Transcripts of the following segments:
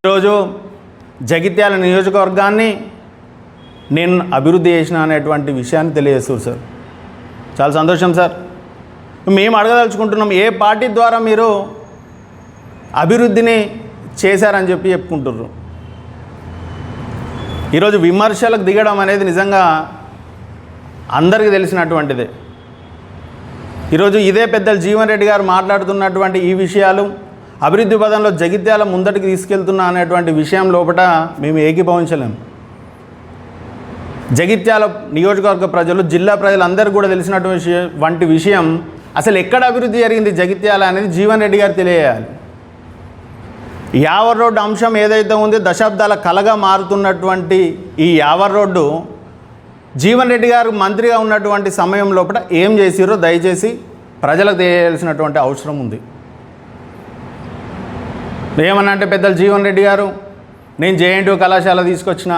ఈరోజు జగిత్యాల నియోజకవర్గాన్ని నేను అభివృద్ధి చేసిన అనేటువంటి విషయాన్ని తెలియజేస్తారు సార్. చాలా సంతోషం సార్. మేము అడగదలుచుకుంటున్నాం, ఏ పార్టీ ద్వారా మీరు అభివృద్ధిని చేశారని చెప్పి చెప్పుకుంటున్నారు. ఈరోజు విమర్శలకు దిగడం అనేది నిజంగా అందరికీ తెలిసినటువంటిదే. ఈరోజు ఇదే పెద్దలు జీవన్ రెడ్డి గారు మాట్లాడుతున్నటువంటి ఈ విషయాలు అభివృద్ధి పదంలో జగిత్యాల ముందటికి తీసుకెళ్తున్నా అనేటువంటి విషయం లోపల మేము ఏకీభవించలేము. జగిత్యాల నియోజకవర్గ ప్రజలు, జిల్లా ప్రజలందరూ కూడా తెలిసినటువంటి విషయం అసలు ఎక్కడ అభివృద్ధి జరిగింది జగిత్యాల అనేది జీవన్ రెడ్డి గారు తెలియజేయాలి. యావర్ రోడ్డు అంశం ఏదైతే ఉందో దశాబ్దాల కలగా మారుతున్నటువంటి ఈ యావర్ రోడ్డు జీవన్ రెడ్డి గారు మంత్రిగా ఉన్నటువంటి సమయం లోపల ఏం చేసిరో దయచేసి ప్రజలకు తెలియాల్సినటువంటి అవసరం ఉంది. ఏమన్నా అంటే పెద్దలు జీవన్ రెడ్డి గారు, నేను జేఎన్టీయూ కళాశాల తీసుకొచ్చిన,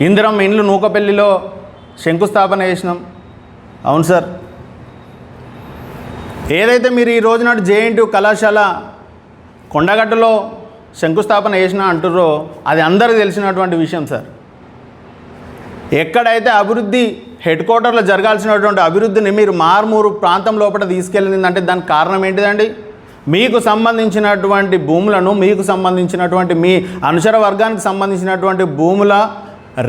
ఇందిరమ్మ ఇండ్లు నూకపల్లిలో శంకుస్థాపన చేసినాం. అవును సార్, ఏదైతే మీరు ఈ రోజు నాడు జేఎన్టీయూ కళాశాల కొండగట్టులో శంకుస్థాపన చేసినా అంటుర్రో అది అందరికీ తెలిసినటువంటి విషయం సార్. ఎక్కడైతే అభివృద్ధి హెడ్ క్వార్టర్లో జరగాల్సినటువంటి అభివృద్ధిని మీరు మారుమూరు ప్రాంతం లోపల తీసుకెళ్ళిందంటే దానికి కారణం ఏంటిదండి? మీకు సంబంధించినటువంటి భూములను, మీకు సంబంధించినటువంటి మీ అనుచర వర్గానికి సంబంధించినటువంటి భూముల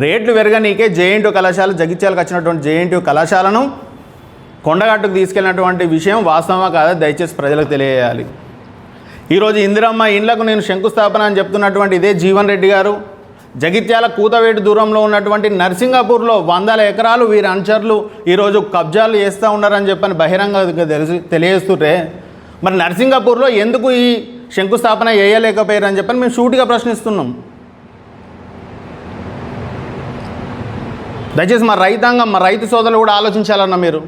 రేట్లు పెరగనీకే జేఎన్టీయూ కళాశాల, జగిత్యాలకు వచ్చినటువంటి జేఎన్టీయూ కళాశాలను కొండగట్టుకు తీసుకెళ్ళినటువంటి విషయం వాస్తవమా కాదా దయచేసి ప్రజలకు తెలియజేయాలి. ఈరోజు ఇందిరమ్మ ఇండ్లకు నేను శంకుస్థాపన అని చెప్తున్నటువంటి ఇదే జీవన్ రెడ్డి గారు జగిత్యాల కూతవేటు దూరంలో ఉన్నటువంటి నర్సింగాపూర్లో 100 ఎకరాలు వీరి అనుచరులు ఈరోజు కబ్జాలు చేస్తూ ఉన్నారని చెప్పని బహిరంగంగా తెలియజేస్తుంటే, మరి నర్సింగాపూర్లో ఎందుకు ఈ శంకుస్థాపన చేయలేకపోయారని చెప్పని మేము సూటిగా ప్రశ్నిస్తున్నాం. దయచేసి మా రైతాంగం, మా రైతు సోదరులు కూడా ఆలోచించాలన్న మీరు.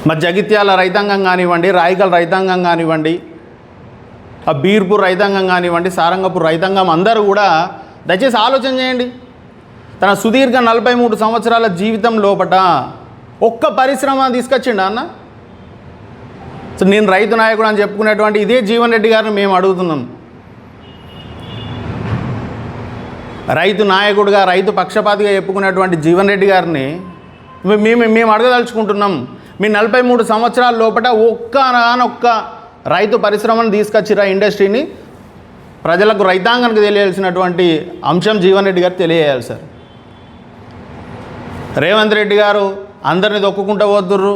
మరి జగిత్యాల రైతాంగం కానివ్వండి, రాయకల్ రైతాంగం కానివ్వండి, ఆ బీర్పూర్ రైతాంగం కానివ్వండి, సారంగపూర్ రైతాంగం అందరూ కూడా దయచేసి ఆలోచన చేయండి. తన సుదీర్ఘ 43 సంవత్సరాల జీవితం లోపట ఒక్క పరిశ్రమ తీసుకొచ్చిండా అన్న? సో నేను రైతు నాయకుడు అని చెప్పుకునేటువంటి ఇదే జీవన్ రెడ్డి గారిని మేము అడుగుతున్నాం. రైతు నాయకుడిగా, రైతు పక్షపాతిగా చెప్పుకునేటువంటి జీవన్ రెడ్డి గారిని మేము అడగదలుచుకుంటున్నాం. మీ 43 సంవత్సరాల లోపల ఒక్క రైతు పరిశ్రమను తీసుకొచ్చిరా, ఇండస్ట్రీని ప్రజలకు, రైతాంగానికి తెలియాల్సినటువంటి అంశం జీవన్ రెడ్డి గారు తెలియజేయాలి సార్. రేవంత్ రెడ్డి గారు అందరిని దొక్కుకుంటూ పోతుర్రు.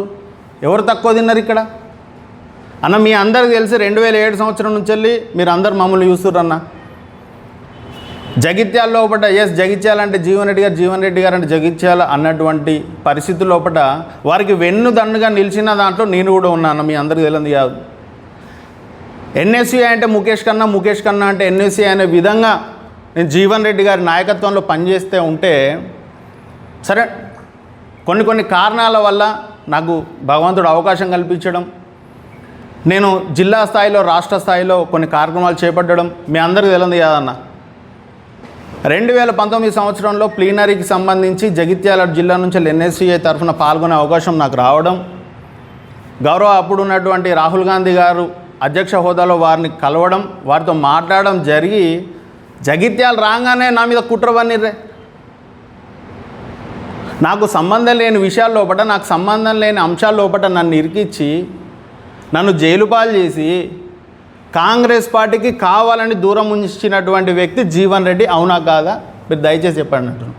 ఎవరు తక్కువ తిన్నారు ఇక్కడ అన్న? మీ అందరికి తెలిసి 2007 సంవత్సరం నుంచి వెళ్ళి మీరు అందరు మమ్మల్ని చూస్తుర్రన్న. జగిత్యాల లోపల జగిత్యాల అంటే జీవన్ రెడ్డి గారు అంటే జగిత్యాల అన్నటువంటి పరిస్థితుల లోపల వారికి వెన్నుదన్నుగా నిలిచిన దాంట్లో నేను కూడా ఉన్నాను. మీ అందరికీ తెలియదు కాదు. ఎన్ఎస్సీ అంటే ముఖేష్ కన్నా అంటే ఎన్ఎస్సీ అనే విధంగా నేను జీవన్ రెడ్డి గారి నాయకత్వంలో పనిచేస్తూ ఉంటే, సరే కొన్ని కారణాల వల్ల నాకు భగవంతుడు అవకాశం కల్పించడం, నేను జిల్లా స్థాయిలో, రాష్ట్ర స్థాయిలో కొన్ని కార్యక్రమాలు చేపట్టడం మీ అందరికీ తెలియదు కాదన్న. 2019 సంవత్సరంలో ప్లీనరీకి సంబంధించి జగిత్యాల జిల్లా నుంచి ఎన్ఎస్సీఐ తరఫున పాల్గొనే అవకాశం నాకు రావడం, గౌరవ అప్పుడు ఉన్నటువంటి రాహుల్ గాంధీ గారు అధ్యక్ష హోదాలో వారిని కలవడం, వారితో మాట్లాడడం జరిగి జగిత్యాల రాగానే నా మీద కుట్రవన్నీరే. నాకు సంబంధం లేని విషయాల లోపల, నాకు సంబంధం లేని అంశాల లోపల నన్ను ఇరికిచ్చి, నన్ను జైలు పాలు చేసి కాంగ్రెస్ పార్టీకి కావాలని దూరం ఉంచినటువంటి వ్యక్తి జీవన్ రెడ్డి. అవునా కాదా? మీరు దయచేసి చెప్పండి అంటున్నాను.